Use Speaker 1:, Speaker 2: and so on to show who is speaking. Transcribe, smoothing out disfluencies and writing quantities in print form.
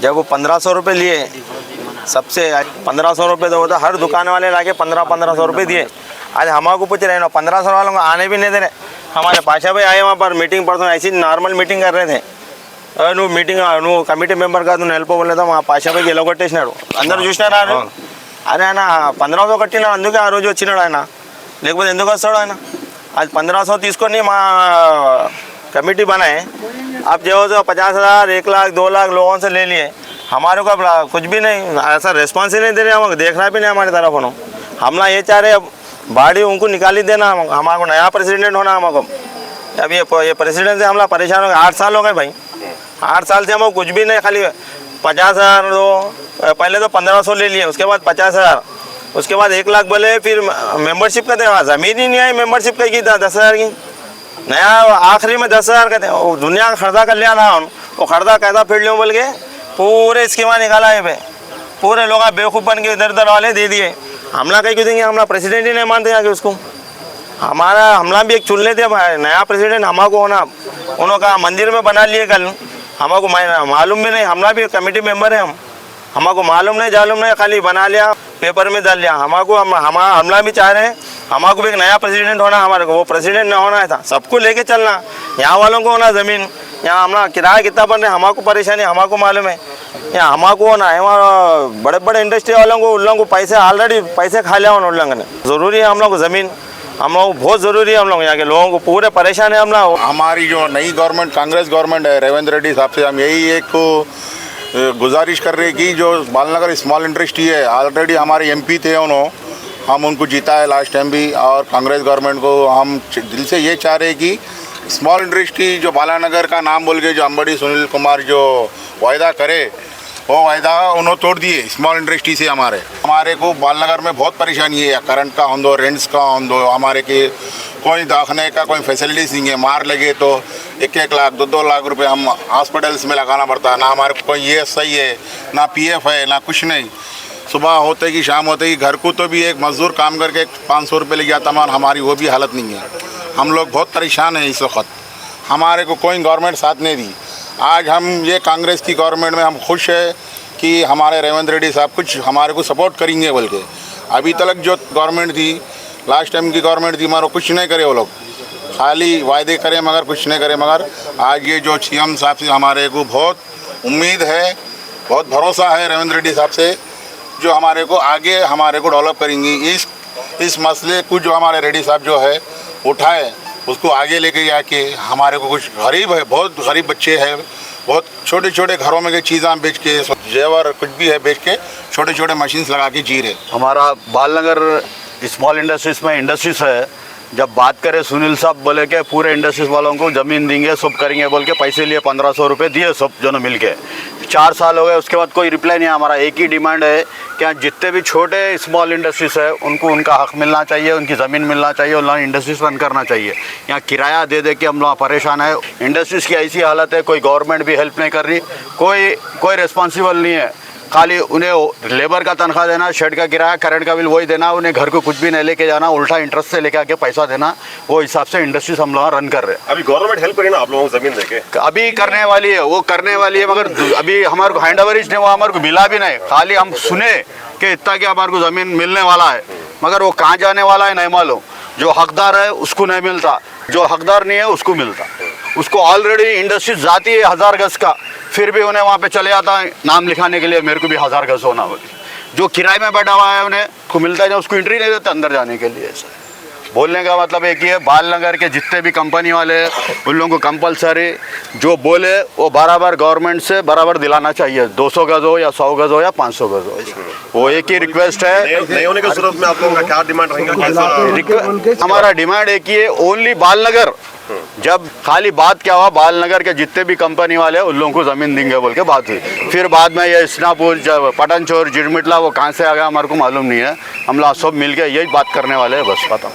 Speaker 1: जब वो 1500 रुपये लिए सबसे 1500 रुपये तो होता, हर दुकान वाले लाके 1500 रुपये दिए। आज हमारे पूछ रहे ना 1500 वालों को आने भी नहीं दे रहे। हमारे पाशा भाई आए वहाँ पर मीटिंग परसों ऐसी नॉर्मल मीटिंग कर रहे थे। నువ్వు మీటింగ్ నువ్వు కమిటీ మెంబర్ కాదు నువ్వు వెళ్ళిపోలేదు మా పాషాపైకి ఎలగొట్టేసినాడు అందరూ చూసినారా అరే ఆయన 1500 కట్టినా అందుకే ఆ రోజు వచ్చినాడు ఆయన లేకపోతే ఎందుకు వస్తాడు ఆయన आज 1500 తీసుకొని మా कमेटी बनाए आप जो 50,000 1 लाख 2 लाख लोगों से ले लिए हमारे को कुछ भी नहीं ऐसा रेस्पॉन्स ही नहीं दे रहे हम देखना भी नहीं हमारी तरफ उन्होंने हमला ये चाह रहे बाड़ी उनको निकाल ही देना हमारे को नया प्रेसिडेंट होना हमको अब ये प्रेसिडेंट से हमला परेशान हो गए 8 साल हो गए भाई 8 साल से हमको कुछ भी नहीं खाली 50,000 दो पहले तो 1500 ले लिए उसके बाद 50,000 उसके बाद 1 लाख बोले फिर मेंबरशिप का देना ज़मीन ही नहीं आई मेंबरशिप का की 10,000 की नया आखिरी में 10,000 का दुनिया का खर्दा कर लिया था वो खर्दा कैसा फिर लो बोल के पूरे स्कीमा निकाला है पे पूरे लोग बेवकूफ़ बन के इधर उधर वाले दे दिए हमला कहीं क्यों देंगे हमला प्रेसिडेंट ही नहीं मानते आगे उसको हमारा हमला भी एक चुन लेते नया प्रेसिडेंट हमारे होना उन्होंने कहा मंदिर में बना लिए कल हमको मालूम भी नहीं हमला भी कमेटी मेंबर है हमको मालूम नहीं जालूम नहीं खाली बना लिया पेपर में डाल लिया हमको हमला भी चाह रहे हैं हमारे भी एक नया प्रेसिडेंट होना हमारे को वो प्रेसिडेंट ना होना था सबको लेके चलना यहाँ वालों को होना ज़मीन यहाँ हमारा किराया कितना बन रहा है हमारे परेशानी हमारे मालूम है यहाँ हमारे होना है वहाँ बड़े बड़े इंडस्ट्री वालों को उन लोगों को पैसे ऑलरेडी पैसे खा लिया उन लोगों ने ज़रूरी है हम लोग को ज़मीन हम लोग बहुत ज़रूरी है हम लोग यहाँ के लोगों को पूरे परेशान है हम लोग
Speaker 2: हमारी जो नई गवर्नमेंट कांग्रेस गवर्नमेंट है रेवंत रेड्डी साहब से हम यही एक गुजारिश कर रहे कि जो बालनगर स्मॉल इंडस्ट्री है ऑलरेडी हमारे एमपी थे उन्होंने हम उनको जीता है लास्ट टाइम भी और कांग्रेस गवर्नमेंट को हम दिल से ये चाह रहे हैं कि स्मॉल इंडस्ट्री जो बालानगर का नाम बोल के जो अंबाड़ी सुनील कुमार जो वायदा करे वो वायदा उन्होंने तोड़ दिए स्मॉल इंडस्ट्री से हमारे को बालनगर में बहुत परेशानी है करंट का होंदो रेंट्स का होंदो हमारे के कोई दाखने का कोई फैसिलिटीज़ नहीं है मार लगे तो 1-1 लाख 2-2 लाख रुपए हम हॉस्पिटल्स में लगाना पड़ता है ना हमारे को कोई ESI है ना PF है ना कुछ नहीं सुबह होते कि शाम होते ही घर को तो भी एक मज़दूर काम करके 500 रुपये ले जाता मान हमारी वो भी हालत नहीं है हम लोग बहुत परेशान हैं इस वक्त हमारे को कोई गवर्नमेंट साथ नहीं दी आज हम ये कांग्रेस की गवर्नमेंट में हम खुश है कि हमारे रेवंत रेड्डी साहब कुछ हमारे को सपोर्ट करेंगे बोल के अभी तक जो गवर्नमेंट थी लास्ट टाइम की गवर्नमेंट थी हमारा कुछ नहीं करे वो लोग खाली वायदे करें मगर कुछ नहीं करे मगर आज ये जो CM साहब से हमारे को बहुत उम्मीद है बहुत भरोसा है रेवंत रेड्डी साहब से जो हमारे को आगे हमारे को डेवलप करेंगी इस मसले को जो हमारे रेड्डी साहब जो है उठाए उसको आगे लेके जाके हमारे को कुछ गरीब है बहुत गरीब बच्चे हैं बहुत छोटे छोटे घरों में चीज़ें बेच के जेवर कुछ भी है बेच के छोटे छोटे मशीन्स लगा के जी रहे
Speaker 3: हमारा बालनगर स्मॉल इंडस्ट्रीज में इंडस्ट्रीज है जब बात करें सुनील साहब बोले कि पूरे इंडस्ट्रीज वालों को ज़मीन देंगे सब करेंगे बोल के पैसे लिए 1500 रुपये दिए सब जो मिल के 4 साल हो गए उसके बाद कोई रिप्लाई नहीं। हमारा एक ही डिमांड है कि जितने भी छोटे स्मॉल इंडस्ट्रीज है उनको उनका हक मिलना चाहिए उनकी ज़मीन मिलना चाहिए और इंडस्ट्रीज रन करना चाहिए। यहाँ किराया दे दे के हम लोग परेशान है इंडस्ट्रीज़ की ऐसी हालत है कोई गवर्नमेंट भी हेल्प नहीं कर रही कोई रिस्पॉन्सिबल नहीं है खाली उन्हें लेबर का तनख्वाह देना शेड का किराया करंट का बिल वही देना उन्हें घर को कुछ भी नहीं लेके जाना उल्टा इंटरेस्ट से लेके आके पैसा देना वो हिसाब से इंडस्ट्रीज हम लोग रन कर रहे हैं।
Speaker 4: अभी गवर्नमेंट हेल्प करें ना आप लोगों को ज़मीन देके
Speaker 3: अभी करने वाली है वो करने वाली है मगर अभी हमारे को हैंड ओवरेज नहीं हुआ हमारे को मिला भी नहीं खाली हम सुने कि इतना कि हमारे को ज़मीन मिलने वाला है मगर वो कहाँ जाने वाला है नहीं मालूम जो हकदार है उसको नहीं मिलता जो हकदार नहीं है उसको मिलता उसको ऑलरेडी इंडस्ट्री जाती है 1000 गज का फिर भी उन्हें वहाँ पे चले जाता है नाम लिखाने के लिए मेरे को भी 1000 गज होना होगी जो किराए में बैठा हुआ है उन्हें को मिलता है ना उसको एंट्री नहीं देते अंदर जाने के लिए। ऐसा बोलने का मतलब एक ही है बालनगर के जितने भी कंपनी वाले उन लोगों को कंपलसरी जो बोले वो बराबर गवर्नमेंट से बराबर दिलाना चाहिए 200 गज हो या 100 गज हो या 500 गज हो वो एक ही रिक्वेस्ट है।
Speaker 4: नहीं होने की सूरत में आप लोगों का क्या डिमांड रहेगा?
Speaker 3: हमारा डिमांड एक ही है ओनली बालनगर जब खाली बात क्या हुआ बालनगर के जितने भी कंपनी वाले हैं उन लोगों को ज़मीन देंगे बोल के बात हुई फिर बाद में ये इस्नापुर पटनचोर जिरमिटला वो कहाँ से आ गया हमारे को मालूम नहीं है हम लोग सब मिल के यही बात करने वाले हैं बस पता।